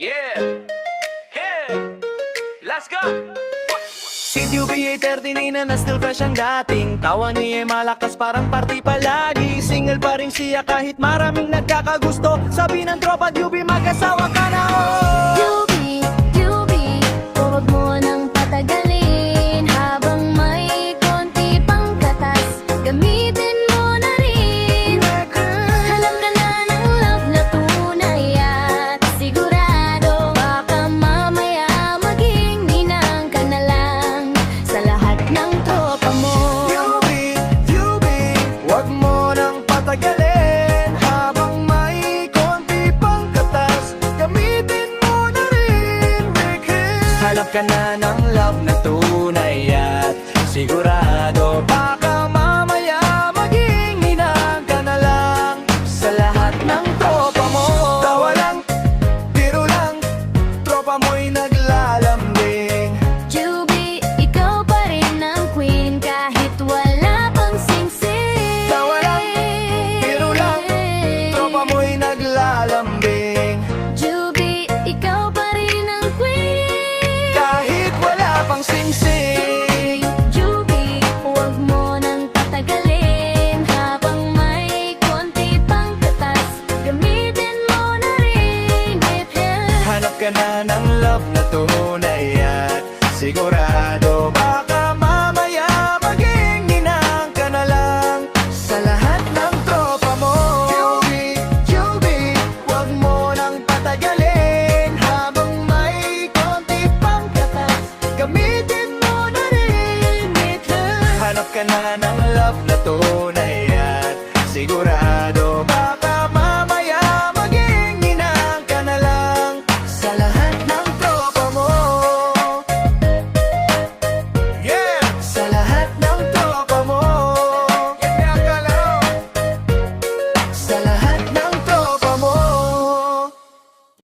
Yeah! Hey! Let's go! Si UBA 39 na still fresh ang dating. Tawa niya malakas parang party palagi. Single pa rin siya kahit maraming nagkakagusto. Sabi ng tropa UB mag-asawa ka na oh. UB, huwag mo nang patagalin. Habang may konti pang katas, gamitin mo na rin. Alam ka na ng love na tunay at sigurado. Baka mamaya maging ninang ka na lang sa lahat ng tropa mo. UB, huwag mo nang patagalin. Habang may konti pang katas, gamitin mo na rin. Hanap ka na ng love na tunay at sigurado. Baka mamaya maging hinang ka na lang sa lahat ng tropa mo. Tawa lang, biro lang, tropa mo'y naglalambing. UB, ikaw pa rin ang queen kahit wala pang singsing. Tawa lang, biro lang, tropa mo'y naglalambing. UB, ikaw pa rin ang queen Kahit wala pang singsing. UB, huwag mo nang patagalin. Habang may konti pang katas, gamitin mo na rin. Hanap ka na ng love na